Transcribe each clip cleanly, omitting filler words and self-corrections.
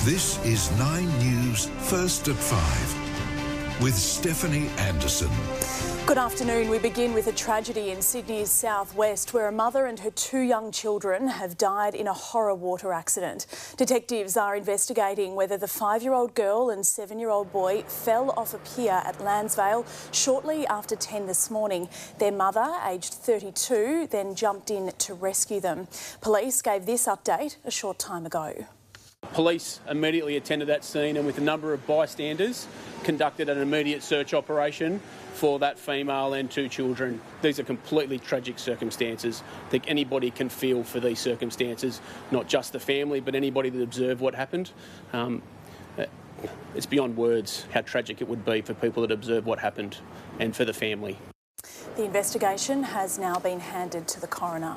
This is 9 News First at 5 with Stephanie Anderson. Good afternoon. We begin with a tragedy in Sydney's southwest where a mother and her 2 young children have died in a horror water accident. Detectives are investigating whether the 5-year-old girl and 7-year-old boy fell off a pier at Lansvale shortly after 10 this morning. Their mother, aged 32, then jumped in to rescue them. Police gave this update a short time ago. Police immediately attended that scene and with a number of bystanders conducted an immediate search operation for that female and 2 children. These are completely tragic circumstances. I think anybody can feel for these circumstances, not just the family, but anybody that observed what happened. It's beyond words how tragic it would be for people that observe what happened and for the family. The investigation has now been handed to the coroner.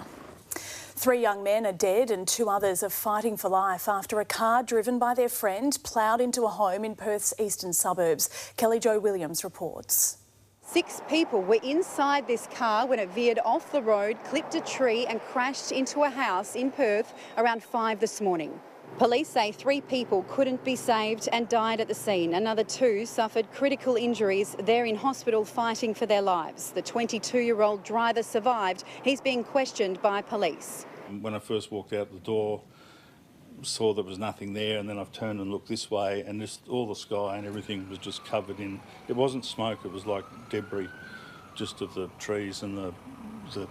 3 young men are dead and 2 others are fighting for life after a car driven by their friend ploughed into a home in Perth's eastern suburbs. Kelly Jo Williams reports. 6 people were inside this car when it veered off the road, clipped a tree and crashed into a house in Perth around 5 this morning. Police say 3 people couldn't be saved and died at the scene. Another 2 suffered critical injuries. They're in hospital fighting for their lives. The 22-year-old driver survived. He's being questioned by police. When I first walked out the door, saw there was nothing there, and then I've turned and looked this way and just all the sky and everything was just covered in, it wasn't smoke, it was like debris just of the trees and the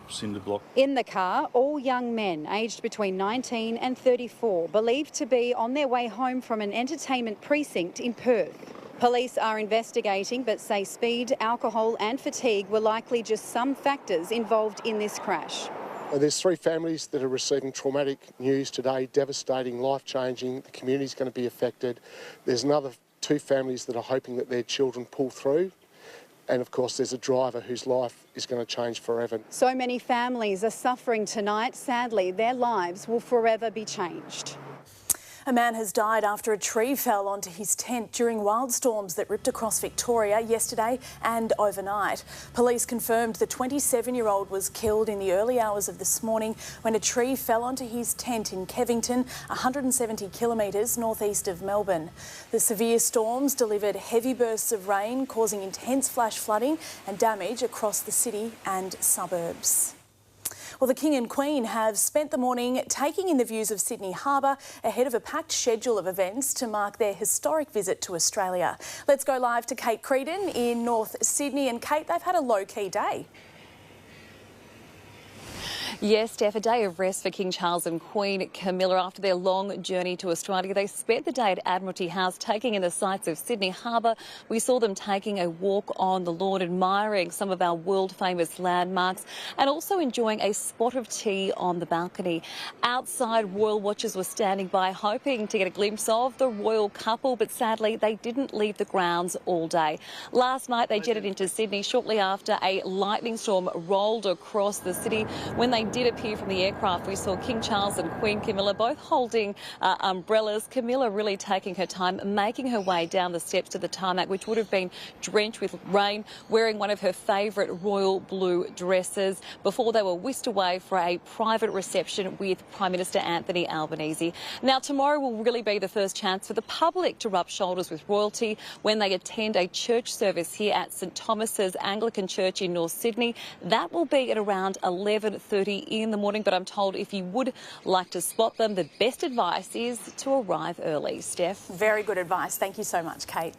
cinder block. In the car, all young men aged between 19 and 34, believed to be on their way home from an entertainment precinct in Perth. Police are investigating but say speed, alcohol and fatigue were likely just some factors involved in this crash. There's 3 families that are receiving traumatic news today, devastating, life-changing. The community's going to be affected. There's another 2 families that are hoping that their children pull through. And of course, there's a driver whose life is going to change forever. So many families are suffering tonight. Sadly, their lives will forever be changed. A man has died after a tree fell onto his tent during wild storms that ripped across Victoria yesterday and overnight. Police confirmed the 27-year-old was killed in the early hours of this morning when a tree fell onto his tent in Kevington, 170 kilometres northeast of Melbourne. The severe storms delivered heavy bursts of rain, causing intense flash flooding and damage across the city and suburbs. Well, the King and Queen have spent the morning taking in the views of Sydney Harbour ahead of a packed schedule of events to mark their historic visit to Australia. Let's go live to Kate Creedon in North Sydney. And Kate, they've had a low-key day. Yes, Steph, a day of rest for King Charles and Queen Camilla after their long journey to Australia. They spent the day at Admiralty House taking in the sights of Sydney Harbour. We saw them taking a walk on the lawn, admiring some of our world-famous landmarks and also enjoying a spot of tea on the balcony. Outside, royal watchers were standing by hoping to get a glimpse of the royal couple, but sadly they didn't leave the grounds all day. Last night they jetted into Sydney shortly after a lightning storm rolled across the city. When they did appear from the aircraft, we saw King Charles and Queen Camilla both holding umbrellas. Camilla really taking her time, making her way down the steps to the tarmac, which would have been drenched with rain, wearing one of her favourite royal blue dresses before they were whisked away for a private reception with Prime Minister Anthony Albanese. Now, tomorrow will really be the first chance for the public to rub shoulders with royalty when they attend a church service here at St Thomas's Anglican Church in North Sydney. That will be at around 11:30 in the morning, but I'm told if you would like to spot them, the best advice is to arrive early. Steph? Very good advice. Thank you so much, Kate.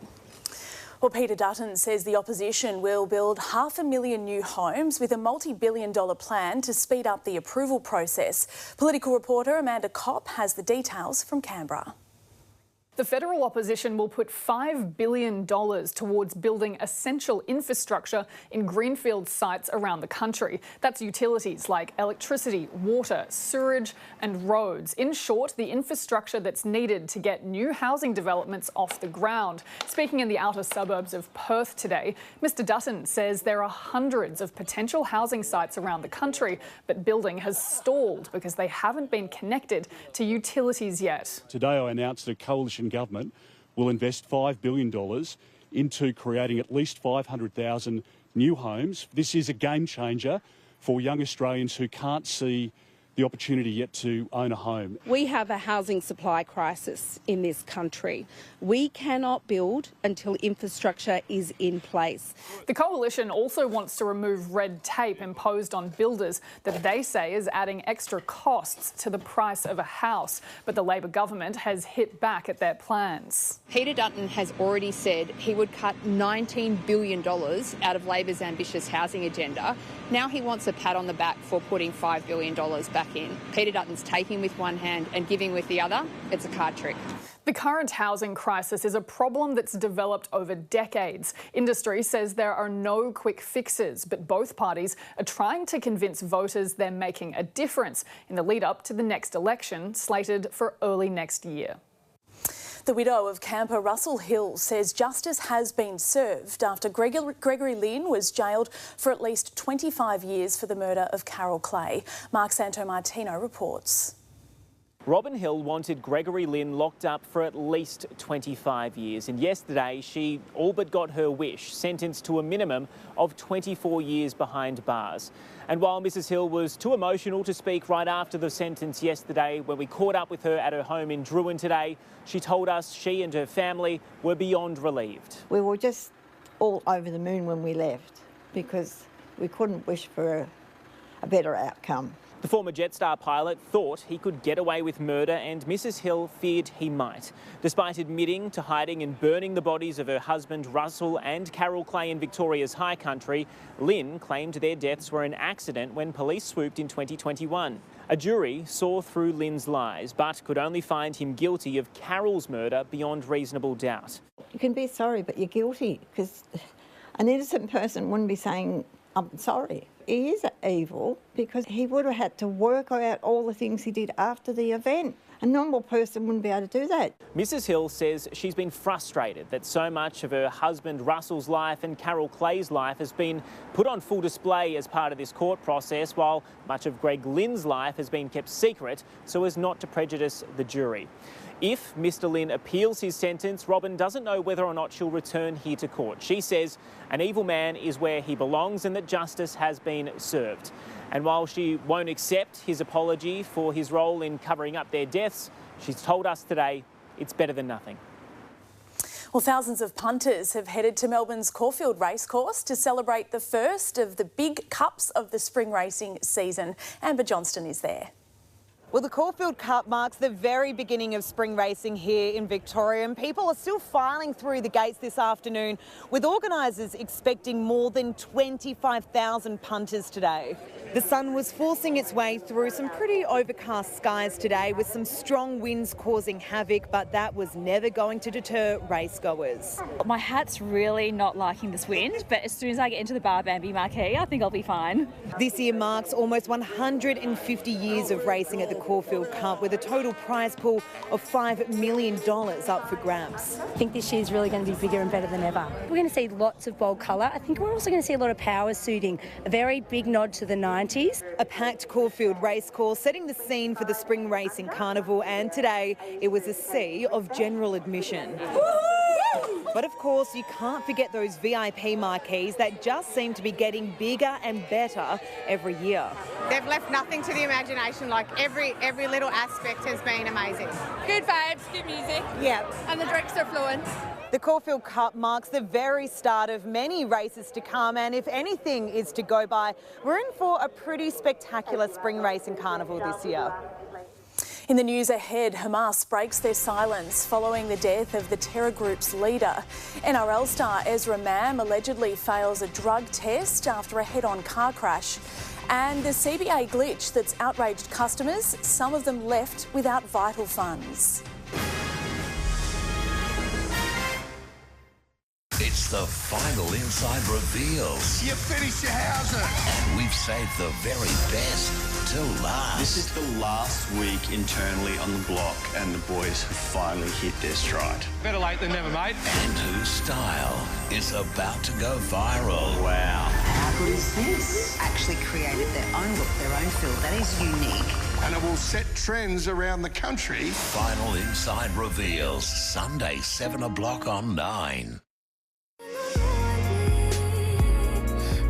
Well, Peter Dutton says the opposition will build 500,000 new homes with a multi-billion-dollar plan to speed up the approval process. Political reporter Amanda Kopp has the details from Canberra. The federal opposition will put $5 billion towards building essential infrastructure in greenfield sites around the country. That's utilities like electricity, water, sewerage and roads. In short, the infrastructure that's needed to get new housing developments off the ground. Speaking in the outer suburbs of Perth today, Mr Dutton says there are hundreds of potential housing sites around the country, but building has stalled because they haven't been connected to utilities yet. Today I announced that a coalition government will invest $5 billion into creating at least 500,000 new homes. This is a game changer for young Australians who can't see the opportunity yet to own a home. We have a housing supply crisis in this country. We cannot build until infrastructure is in place. The Coalition also wants to remove red tape imposed on builders that they say is adding extra costs to the price of a house. But the Labor government has hit back at their plans. Peter Dutton has already said he would cut $19 billion out of Labor's ambitious housing agenda. Now he wants a pat on the back for putting $5 billion back in. Peter Dutton's taking with one hand and giving with the other. It's a card trick. The current housing crisis is a problem that's developed over decades. Industry says there are no quick fixes, but both parties are trying to convince voters they're making a difference in the lead up to the next election, slated for early next year. The widow of camper Russell Hill says justice has been served after Gregory Lynn was jailed for at least 25 years for the murder of Carol Clay. Mark Santomartino reports. Robin Hill wanted Gregory Lynn locked up for at least 25 years, and yesterday she all but got her wish, sentenced to a minimum of 24 years behind bars. And while Mrs Hill was too emotional to speak right after the sentence yesterday, when we caught up with her at her home in Druin today, she told us she and her family were beyond relieved. We were just all over the moon when we left because we couldn't wish for a better outcome. The former Jetstar pilot thought he could get away with murder, and Mrs Hill feared he might. Despite admitting to hiding and burning the bodies of her husband Russell and Carol Clay in Victoria's high country, Lynn claimed their deaths were an accident when police swooped in 2021. A jury saw through Lynn's lies but could only find him guilty of Carol's murder beyond reasonable doubt. You can be sorry, but you're guilty because an innocent person wouldn't be saying, I'm sorry. He is evil because he would have had to work out all the things he did after the event. A normal person wouldn't be able to do that. Mrs Hill says she's been frustrated that so much of her husband Russell's life and Carol Clay's life has been put on full display as part of this court process, while much of Greg Lynn's life has been kept secret so as not to prejudice the jury. If Mr Lynn appeals his sentence, Robin doesn't know whether or not she'll return here to court. She says an evil man is where he belongs and that justice has been served. And while she won't accept his apology for his role in covering up their deaths, she's told us today it's better than nothing. Well, thousands of punters have headed to Melbourne's Caulfield racecourse to celebrate the first of the big cups of the spring racing season. Amber Johnston is there. Well, the Caulfield Cup marks the very beginning of spring racing here in Victoria, and people are still filing through the gates this afternoon, with organisers expecting more than 25,000 punters today. The sun was forcing its way through some pretty overcast skies today, with some strong winds causing havoc, but that was never going to deter racegoers. My hat's really not liking this wind, but as soon as I get into the Bar Bambi marquee, I think I'll be fine. This year marks almost 150 years of racing at the Caulfield Cup, with a total prize pool of $5 million up for grabs. I think this year's really going to be bigger and better than ever. We're going to see lots of bold colour. I think we're also going to see a lot of power suiting, a very big nod to the 90s. A packed Caulfield racecourse setting the scene for the spring racing carnival, and today it was a sea of general admission. But of course, you can't forget those VIP marquees that just seem to be getting bigger and better every year. They've left nothing to the imagination, like every little aspect has been amazing. Good vibes, good music. Yeah. And the drinks are flowing. The Caulfield Cup marks the very start of many races to come, and if anything is to go by, we're in for a pretty spectacular spring racing carnival this year. In the news ahead, Hamas breaks their silence following the death of the terror group's leader. NRL star Ezra Mam allegedly fails a drug test after a head-on car crash. And the CBA glitch that's outraged customers, some of them left without vital funds. It's the final inside reveals. You finish your houser. And we've saved the very best till last. This is the last week internally on the block, and the boys have finally hit their stride. Better late than never, mate. And whose style is about to go viral. Wow. How good is this? Actually created their own look, their own feel. That is unique. And it will set trends around the country. Final inside reveals, Sunday 7 o'clock on 9.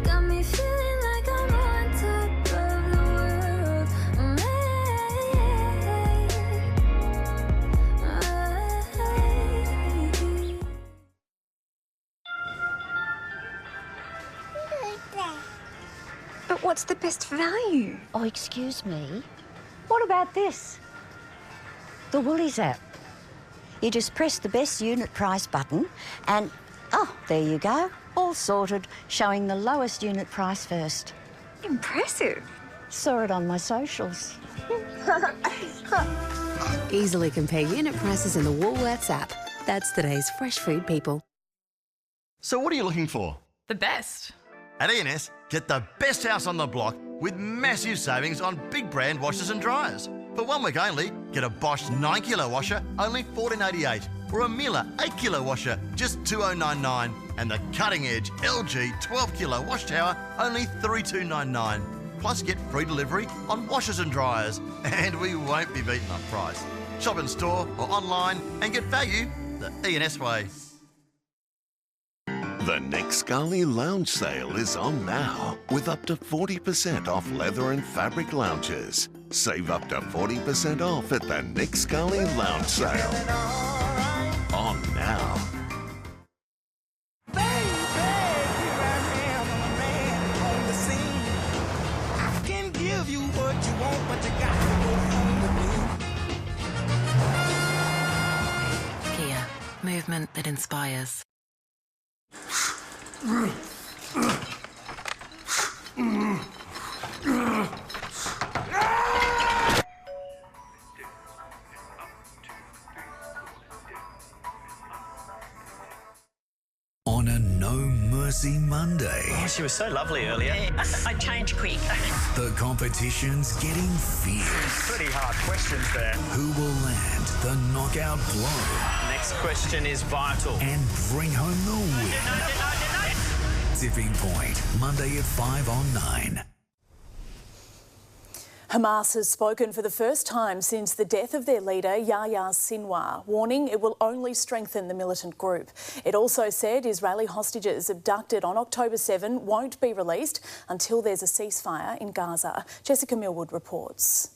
Got me feeling like I'm on top of the world. What's the best value? Oh, excuse me. What about this? The Woolies app. You just press the best unit price button and, oh, there you go. All sorted, showing the lowest unit price first. Impressive. Saw it on my socials. Easily compare unit prices in the Woolworths app. That's today's fresh food people. So what are you looking for? The best. At E&S, get the best house on the block with massive savings on big brand washers and dryers. For 1 week only, get a Bosch 9 kilo washer, only $14.88, or a Miele 8 kilo washer, just $2,099, and the cutting edge LG 12 kilo wash tower, only $3,299. Plus get free delivery on washers and dryers, and we won't be beaten on price. Shop in store or online and get value the E&S way. The Nick Scully Lounge Sale is on now with up to 40% off leather and fabric lounges. Save up to 40% off at the Nick Scully Lounge Sale. On now. Kia, movement that inspires. On a No Mercy Monday. Oh, she was so lovely earlier. I changed quick. The competition's getting fierce. Pretty hard questions there. Who will land the knockout blow? Next question is vital. And bring home the win. Tipping Point, Monday at 5 on 9. Hamas has spoken for the first time since the death of their leader, Yahya Sinwar, warning it will only strengthen the militant group. It also said Israeli hostages abducted on October 7 won't be released until there's a ceasefire in Gaza. Jessica Millwood reports.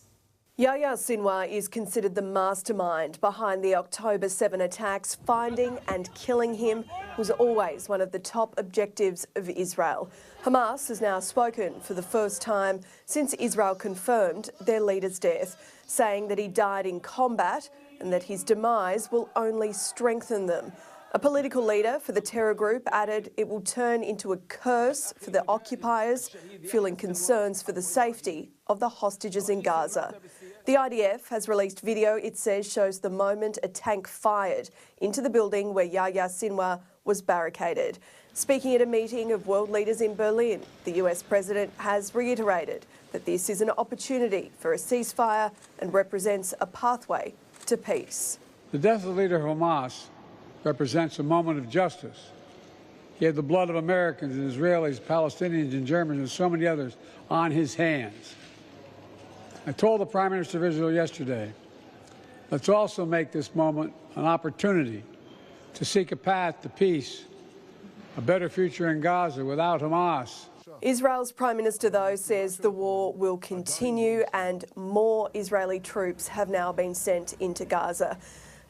Yahya Sinwar is considered the mastermind behind the October 7 attacks. Finding and killing him was always one of the top objectives of Israel. Hamas has now spoken for the first time since Israel confirmed their leader's death, saying that he died in combat and that his demise will only strengthen them. A political leader for the terror group added it will turn into a curse for the occupiers, fueling concerns for the safety of the hostages in Gaza. The IDF has released video it says shows the moment a tank fired into the building where Yahya Sinwar was barricaded. Speaking at a meeting of world leaders in Berlin, the US president has reiterated that this is an opportunity for a ceasefire and represents a pathway to peace. The death of the leader of Hamas represents a moment of justice. He had the blood of Americans and Israelis, Palestinians and Germans and so many others on his hands. I told the Prime Minister of Israel yesterday, let's also make this moment an opportunity to seek a path to peace, a better future in Gaza without Hamas. Israel's Prime Minister, though, says the war will continue and more Israeli troops have now been sent into Gaza.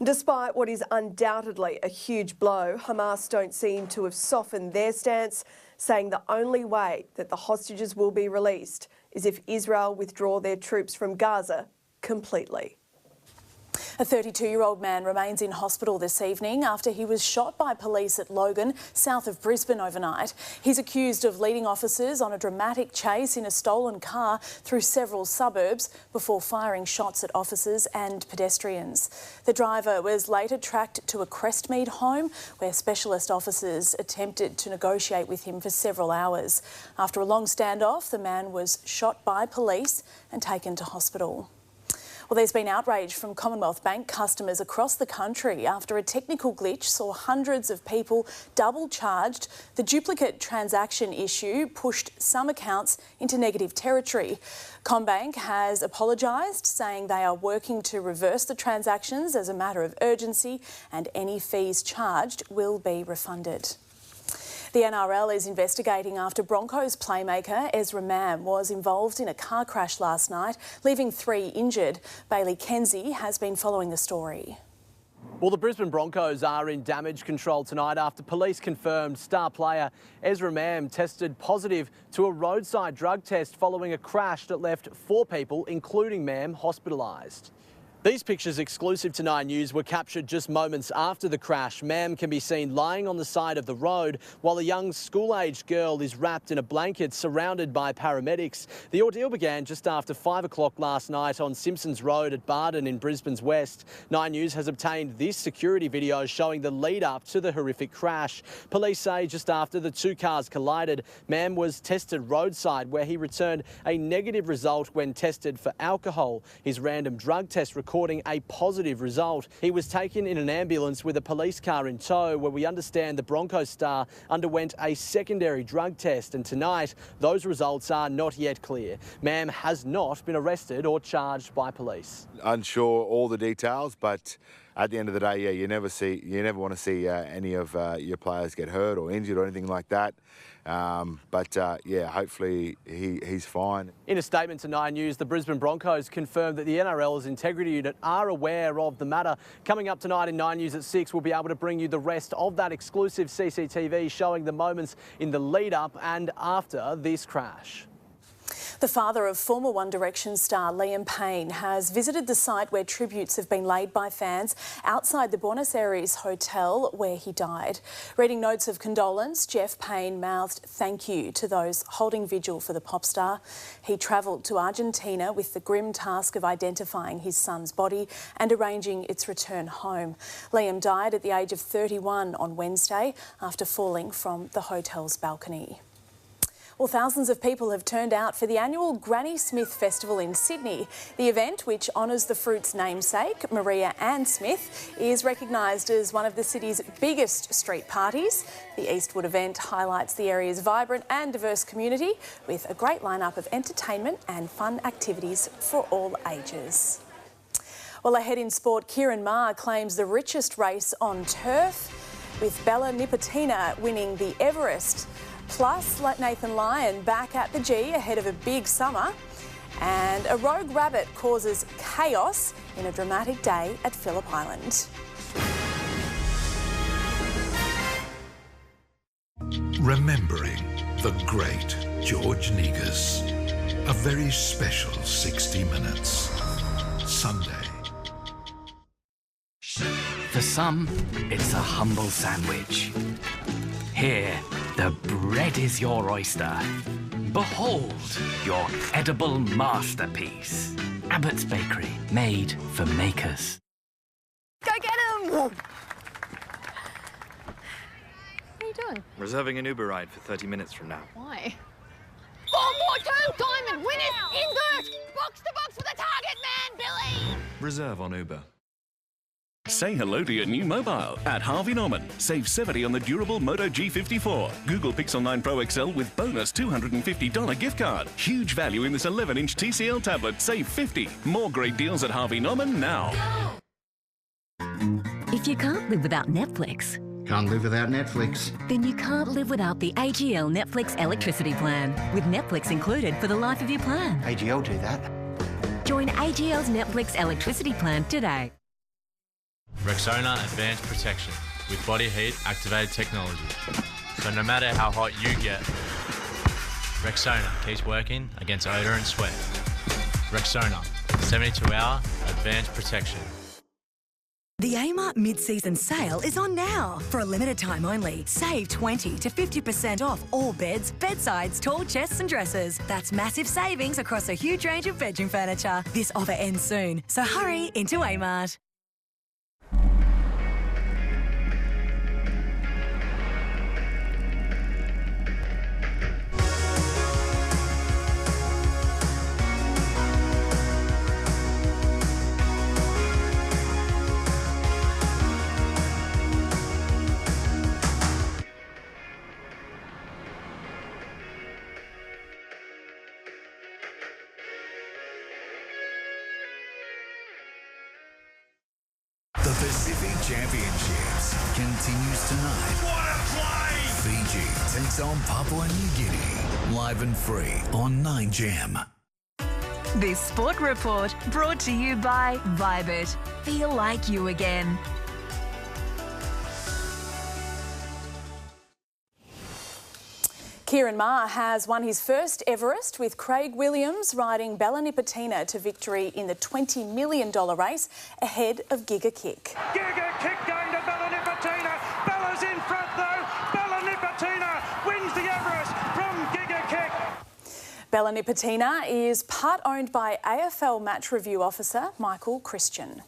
Despite what is undoubtedly a huge blow, Hamas don't seem to have softened their stance, saying the only way that the hostages will be released is if Israel withdraw their troops from Gaza completely. A 32-year-old man remains in hospital this evening after he was shot by police at Logan, south of Brisbane overnight. He's accused of leading officers on a dramatic chase in a stolen car through several suburbs before firing shots at officers and pedestrians. The driver was later tracked to a Crestmead home where specialist officers attempted to negotiate with him for several hours. After a long standoff, the man was shot by police and taken to hospital. Well, there's been outrage from Commonwealth Bank customers across the country after a technical glitch saw hundreds of people double charged. The duplicate transaction issue pushed some accounts into negative territory. CommBank has apologised, saying they are working to reverse the transactions as a matter of urgency and any fees charged will be refunded. The NRL is investigating after Broncos playmaker Ezra Mam was involved in a car crash last night, leaving 3 injured. Bailey Kenzie has been following the story. Well, the Brisbane Broncos are in damage control tonight after police confirmed star player Ezra Mam tested positive to a roadside drug test following a crash that left 4 people, including Mam, hospitalised. These pictures, exclusive to 9 News, were captured just moments after the crash. Mam can be seen lying on the side of the road while a young school-aged girl is wrapped in a blanket surrounded by paramedics. The ordeal began just after 5 o'clock last night on Simpsons Road at Barden in Brisbane's west. 9 News has obtained this security video showing the lead-up to the horrific crash. Police say just after the 2 cars collided, Mam was tested roadside where he returned a negative result when tested for alcohol. His random drug test recording a positive result. He was taken in an ambulance with a police car in tow, where we understand the Broncos star underwent a secondary drug test, and tonight those results are not yet clear. Mam has not been arrested or charged by police. Unsure all the details, but at the end of the day, yeah, you never want to see any of your players get hurt or injured or anything like that. Yeah, hopefully he's fine. In a statement to 9 News, the Brisbane Broncos confirmed that the NRL's integrity unit are aware of the matter. Coming up tonight in 9 News at 6, we'll be able to bring you the rest of that exclusive CCTV showing the moments in the lead-up and after this crash. The father of former One Direction star Lyon Paynes has visited the site where tributes have been laid by fans outside the Buenos Aires hotel where he died. Reading notes of condolence, Jeff Payne mouthed thank you to those holding vigil for the pop star. He travelled to Argentina with the grim task of identifying his son's body and arranging its return home. Liam died at the age of 31 on Wednesday after falling from the hotel's balcony. Well, thousands of people have turned out for the annual Granny Smith Festival in Sydney. The event, which honours the fruit's namesake, Maria Ann Smith, is recognised as one of the city's biggest street parties. The Eastwood event highlights the area's vibrant and diverse community with a great lineup of entertainment and fun activities for all ages. Well, ahead in sport, Kieran Maher claims the richest race on turf, with Bella Nipotina winning the Everest. Plus, Nathan Lyon back at the G ahead of a big summer. And a rogue rabbit causes chaos in a dramatic day at Phillip Island. Remembering the great George Negus. A very special 60 minutes. Sunday. For some, it's a humble sandwich. Here, the bread is your oyster. Behold your edible masterpiece. Abbott's Bakery, made for makers. Go get him! What are you doing? Reserving an Uber ride for 30 minutes from now. Why? 442 Diamond winners invert! Box to box with a target man, Billy! Reserve on Uber. Say hello to your new mobile at Harvey Norman. Save 70 on the durable Moto G54. Google Pixel 9 Pro XL with bonus $250 gift card. Huge value in this 11-inch TCL tablet. Save 50. More great deals at Harvey Norman now. If you can't live without Netflix, can't live without Netflix. Then you can't live without the AGL Netflix electricity plan. With Netflix included for the life of your plan. AGL do that. Join AGL's Netflix electricity plan today. Rexona Advanced Protection with body heat activated technology. So no matter how hot you get, Rexona keeps working against odour and sweat. Rexona, 72-hour advanced protection. The Amart mid-season sale is on now. For a limited time only, save 20 to 50% off all beds, bedsides, tall chests and dressers. That's massive savings across a huge range of bedroom furniture. This offer ends soon, so hurry into Amart. The Pacific Championships continues tonight. What a play! Fiji takes on Papua New Guinea. Live and free on 9Gem. This sport report brought to you by Vibert. Feel like you again. Kieran Maher has won his first Everest, with Craig Williams riding Bella Nipotina to victory in the $20 million race ahead of Giga Kick. Giga Kick going to Bella Nipotina. Bella's in front though. Bella Nipotina wins the Everest from Giga Kick. Bella Nipotina is part owned by AFL match review officer Michael Christian.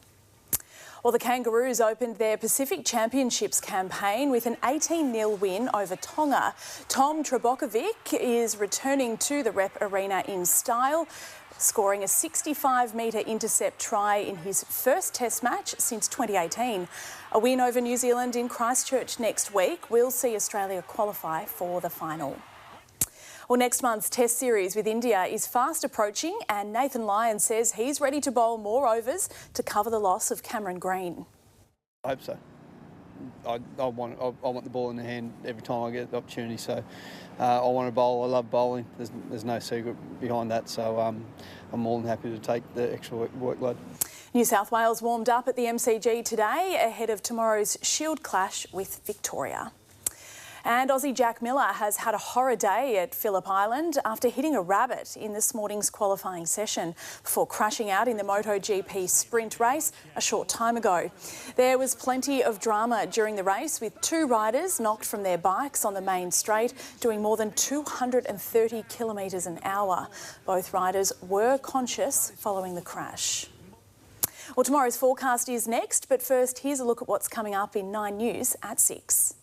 Well, the Kangaroos opened their Pacific Championships campaign with an 18-0 win over Tonga. Tom Trebokovic is returning to the Rep Arena in style, scoring a 65-metre intercept try in his first Test match since 2018. A win over New Zealand in Christchurch next week will see Australia qualify for the final. Well, next month's Test series with India is fast approaching, and Nathan Lyon says he's ready to bowl more overs to cover the loss of Cameron Green. I hope so. I want the ball in the hand every time I get the opportunity. So I want to bowl. I love bowling. There's no secret behind that. So I'm more than happy to take the extra workload. New South Wales warmed up at the MCG today ahead of tomorrow's Shield clash with Victoria. And Aussie Jack Miller has had a horror day at Phillip Island after hitting a rabbit in this morning's qualifying session before crashing out in the MotoGP sprint race a short time ago. There was plenty of drama during the race, with two riders knocked from their bikes on the main straight doing more than 230 kilometres an hour. Both riders were conscious following the crash. Well, tomorrow's forecast is next, but first here's a look at what's coming up in 9 News at 6.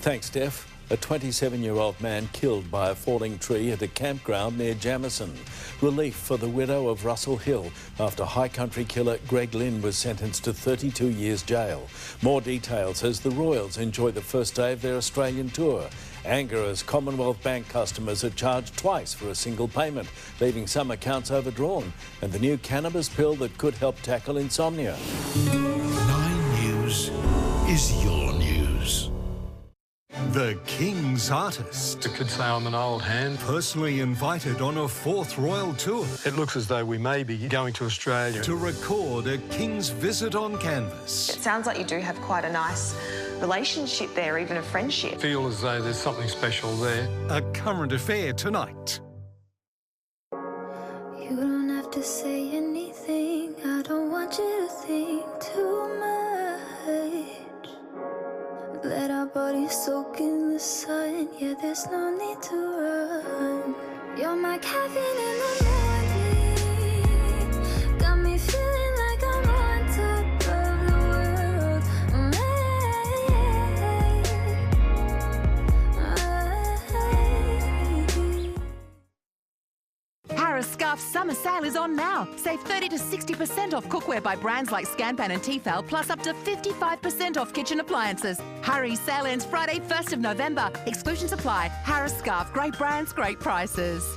Thanks, Steph. A 27-year-old man killed by a falling tree at a campground near Jamison. Relief for the widow of Russell Hill after high country killer Greg Lynn was sentenced to 32 years jail. More details as the Royals enjoy the first day of their Australian tour. Anger as Commonwealth Bank customers are charged twice for a single payment, leaving some accounts overdrawn. And the new cannabis pill that could help tackle insomnia. 9 News is your news. The King's artist. You could say I'm an old hand. Personally invited on a 4th royal tour. It looks as though we may be going to Australia. To record a King's visit on canvas. It sounds like you do have quite a nice relationship there, even a friendship. Feel as though there's something special there. A current affair tonight. You don't have to say anything. I don't want you to think too much. Let our bodies soak in the sun. Yeah, there's no need to run. You're my caffeine in the morning. Got me feeling like I'm on top of the world. Harris Scarf's summer sale is on now. Save 30 to 60% off cookware by brands like Scanpan and Tefal, plus up to 55% off kitchen appliances. Hurry, sale ends Friday, 1st of November. Exclusions apply. Harris Scarf, great brands, great prices.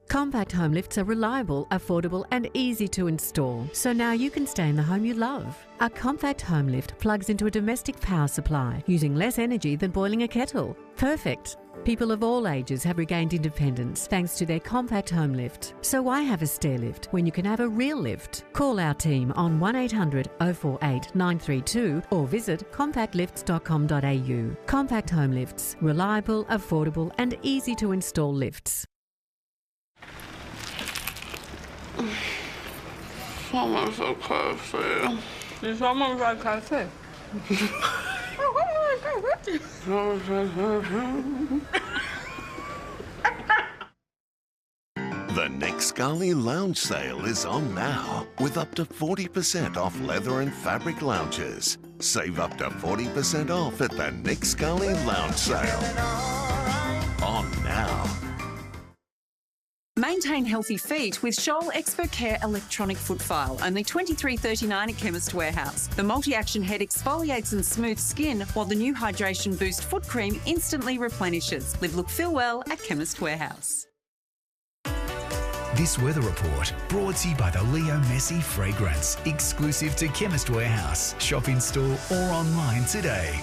Compact home lifts are reliable, affordable and easy to install, so now you can stay in the home you love. A compact home lift plugs into a domestic power supply, using less energy than boiling a kettle. Perfect. People of all ages have regained independence thanks to their compact home lift. So why have a stair lift when you can have a real lift? Call our team on 1800 048 932 or visit compactlifts.com.au. Compact home lifts. Reliable, affordable and easy to install lifts. Someone's at KFC. Did someone at KFC? The Nick Scully Lounge Sale is on now, with up to 40% off leather and fabric lounges. Save up to 40% off at the Nick Scully Lounge Sale. On now. Maintain healthy feet with Scholl Expert Care Electronic Foot File, only $23.39 at Chemist Warehouse. The multi-action head exfoliates and smooths skin, while the new Hydration Boost Foot Cream instantly replenishes. Live, look, feel well at Chemist Warehouse. This weather report brought to you by the Leo Messi fragrance, exclusive to Chemist Warehouse. Shop in store or online today.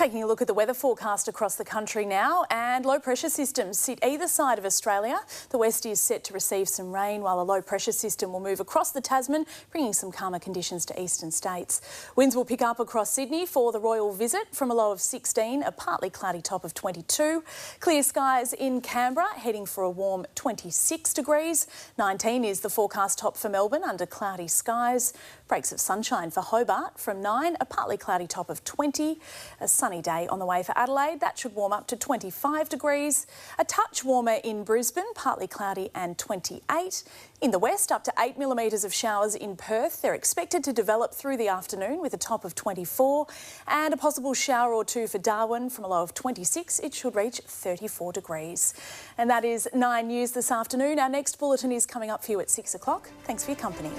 Taking a look at the weather forecast across the country now, and low pressure systems sit either side of Australia. The west is set to receive some rain, while a low pressure system will move across the Tasman, bringing some calmer conditions to eastern states. Winds will pick up across Sydney for the royal visit from a low of 16, a partly cloudy top of 22. Clear skies in Canberra, heading for a warm 26 degrees. 19 is the forecast top for Melbourne under cloudy skies. Breaks of sunshine for Hobart from 9, a partly cloudy top of 20. A sunny day on the way for Adelaide. That should warm up to 25 degrees. A touch warmer in Brisbane, partly cloudy and 28. In the west, up to 8 millimetres of showers in Perth. They're expected to develop through the afternoon with a top of 24. And a possible shower or two for Darwin from a low of 26. It should reach 34 degrees. And that is 9 News this afternoon. Our next bulletin is coming up for you at 6 o'clock. Thanks for your company.